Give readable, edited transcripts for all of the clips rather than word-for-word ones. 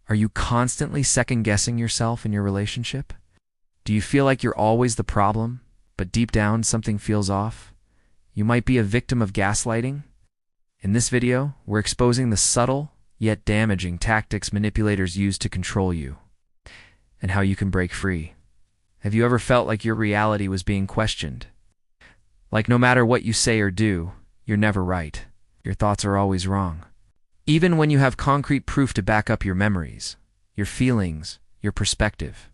Are you constantly second-guessing yourself in your relationship? Do you feel like you're always the problem, but deep down something feels off? You might be a victim of gaslighting. In this video, we're exposing the subtle, yet damaging tactics manipulators use to control you, and how you can break free. Have you ever felt like your reality was being questioned? Like no matter what you say or do, you're never right. Your thoughts are always wrong. Even when you have concrete proof to back up your memories, your feelings, your perspective.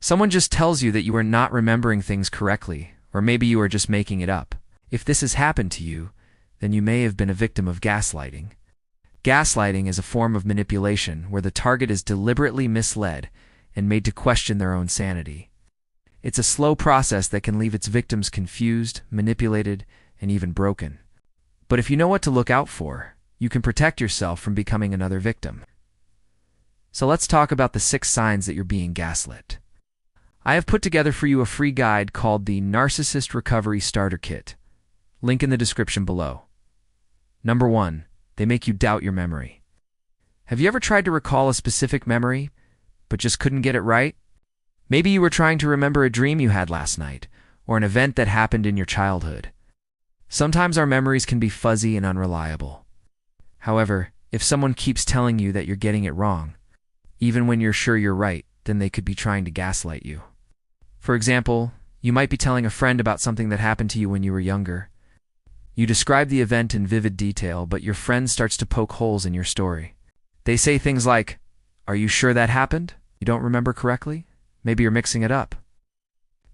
Someone just tells you that you are not remembering things correctly, or maybe you are just making it up. If this has happened to you, then you may have been a victim of gaslighting. Gaslighting is a form of manipulation where the target is deliberately misled and made to question their own sanity. It's a slow process that can leave its victims confused, manipulated, and even broken. But if you know what to look out for, you can protect yourself from becoming another victim. So let's talk about the 6 signs that you're being gaslit. I have put together for you a free guide called the Narcissist Recovery Starter Kit. Link in the description below. Number 1, they make you doubt your memory. Have you ever tried to recall a specific memory, but just couldn't get it right? Maybe you were trying to remember a dream you had last night, or an event that happened in your childhood. Sometimes our memories can be fuzzy and unreliable. However, if someone keeps telling you that you're getting it wrong, even when you're sure you're right, then they could be trying to gaslight you. For example, you might be telling a friend about something that happened to you when you were younger. You describe the event in vivid detail, but your friend starts to poke holes in your story. They say things like, "Are you sure that happened? You don't remember correctly? Maybe you're mixing it up."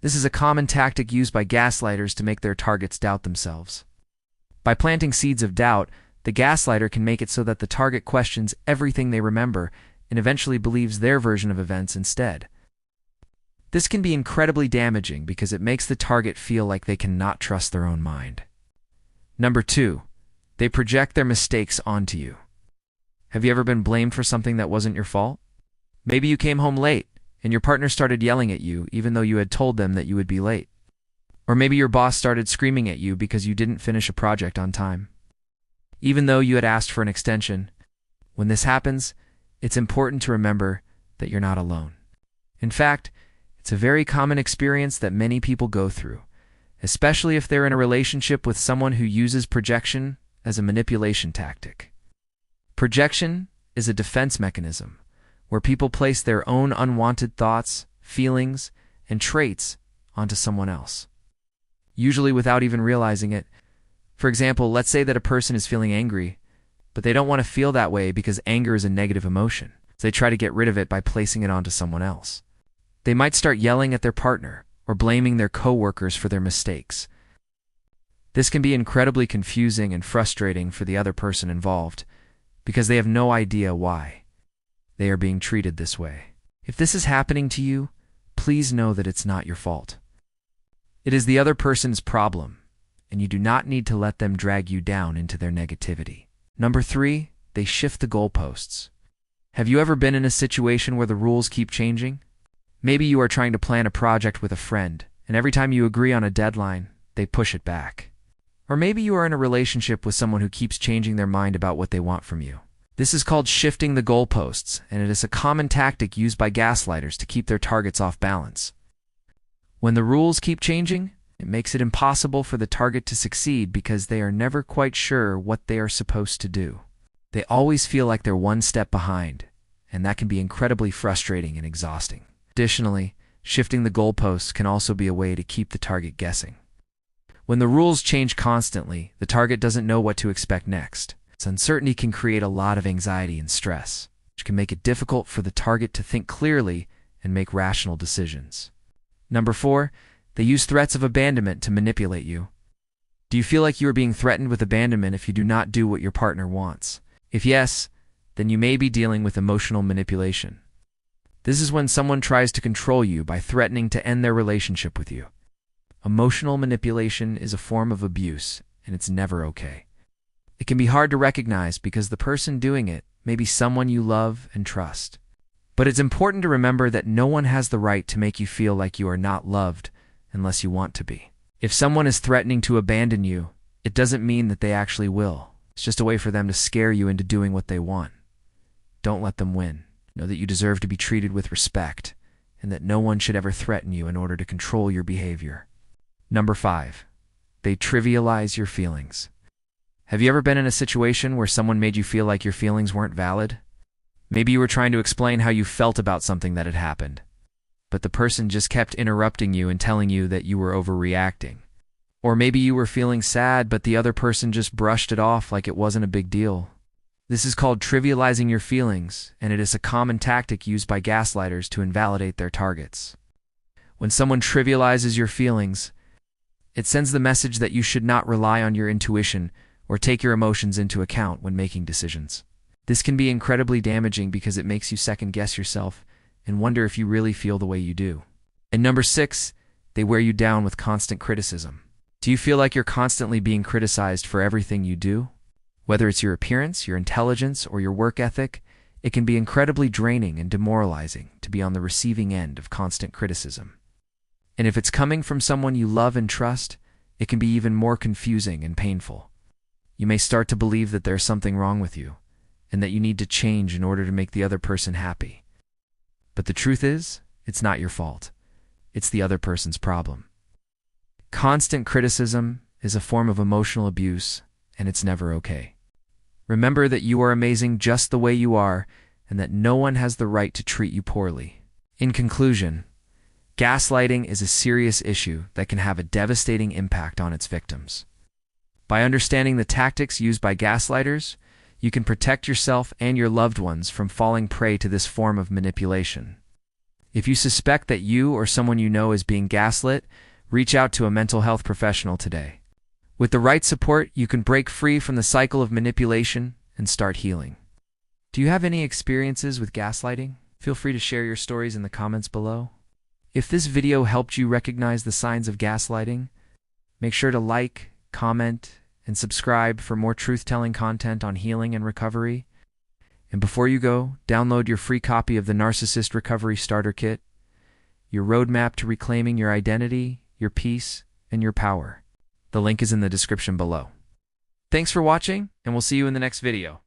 This is a common tactic used by gaslighters to make their targets doubt themselves. By planting seeds of doubt, the gaslighter can make it so that the target questions everything they remember and eventually believes their version of events instead. This can be incredibly damaging because it makes the target feel like they cannot trust their own mind. Number 2, they project their mistakes onto you. Have you ever been blamed for something that wasn't your fault? Maybe you came home late, and your partner started yelling at you even though you had told them that you would be late. Or maybe your boss started screaming at you because you didn't finish a project on time, even though you had asked for an extension. When this happens, it's important to remember that you're not alone. In fact, it's a very common experience that many people go through, especially if they're in a relationship with someone who uses projection as a manipulation tactic. Projection is a defense mechanism where people place their own unwanted thoughts, feelings, and traits onto someone else, usually without even realizing it. For example, let's say that a person is feeling angry, but they don't want to feel that way because anger is a negative emotion. So they try to get rid of it by placing it onto someone else. They might start yelling at their partner or blaming their coworkers for their mistakes. This can be incredibly confusing and frustrating for the other person involved because they have no idea why they are being treated this way. If this is happening to you, please know that it's not your fault. It is the other person's problem, and you do not need to let them drag you down into their negativity. Number 3, they shift the goalposts. Have you ever been in a situation where the rules keep changing? Maybe you are trying to plan a project with a friend, and every time you agree on a deadline, they push it back. Or maybe you are in a relationship with someone who keeps changing their mind about what they want from you. This is called shifting the goalposts, and it is a common tactic used by gaslighters to keep their targets off balance. When the rules keep changing, it makes it impossible for the target to succeed because they are never quite sure what they are supposed to do. They always feel like they're one step behind, and that can be incredibly frustrating and exhausting. Additionally, shifting the goalposts can also be a way to keep the target guessing. When the rules change constantly, the target doesn't know what to expect next. This uncertainty can create a lot of anxiety and stress, which can make it difficult for the target to think clearly and make rational decisions. Number 4, they use threats of abandonment to manipulate you. Do you feel like you are being threatened with abandonment if you do not do what your partner wants? If yes, then you may be dealing with emotional manipulation. This is when someone tries to control you by threatening to end their relationship with you. Emotional manipulation is a form of abuse, and it's never okay. It can be hard to recognize because the person doing it may be someone you love and trust. But it's important to remember that no one has the right to make you feel like you are not loved unless you want to be. If someone is threatening to abandon you, it doesn't mean that they actually will. It's just a way for them to scare you into doing what they want. Don't let them win. Know that you deserve to be treated with respect, and that no one should ever threaten you in order to control your behavior. Number 5. They trivialize your feelings. Have you ever been in a situation where someone made you feel like your feelings weren't valid? Maybe you were trying to explain how you felt about something that had happened, but the person just kept interrupting you and telling you that you were overreacting. Or maybe you were feeling sad, but the other person just brushed it off like it wasn't a big deal. This is called trivializing your feelings, and it is a common tactic used by gaslighters to invalidate their targets. When someone trivializes your feelings, it sends the message that you should not rely on your intuition or take your emotions into account when making decisions. This can be incredibly damaging because it makes you second-guess yourself and wonder if you really feel the way you do. And number 6, they wear you down with constant criticism. Do you feel like you're constantly being criticized for everything you do? Whether it's your appearance, your intelligence, or your work ethic, it can be incredibly draining and demoralizing to be on the receiving end of constant criticism. And if it's coming from someone you love and trust, it can be even more confusing and painful. You may start to believe that there's something wrong with you, and that you need to change in order to make the other person happy. But the truth is, it's not your fault. It's the other person's problem. Constant criticism is a form of emotional abuse, and it's never okay. Remember that you are amazing just the way you are, and that no one has the right to treat you poorly. In conclusion, gaslighting is a serious issue that can have a devastating impact on its victims. By understanding the tactics used by gaslighters, you can protect yourself and your loved ones from falling prey to this form of manipulation. If you suspect that you or someone you know is being gaslit, reach out to a mental health professional today. With the right support, you can break free from the cycle of manipulation and start healing. Do you have any experiences with gaslighting? Feel free to share your stories in the comments below. If this video helped you recognize the signs of gaslighting, make sure to like, comment, and subscribe for more truth-telling content on healing and recovery. And before you go, download your free copy of the Narcissist Recovery Starter Kit, your roadmap to reclaiming your identity, your peace, and your power. The link is in the description below. Thanks for watching, and we'll see you in the next video.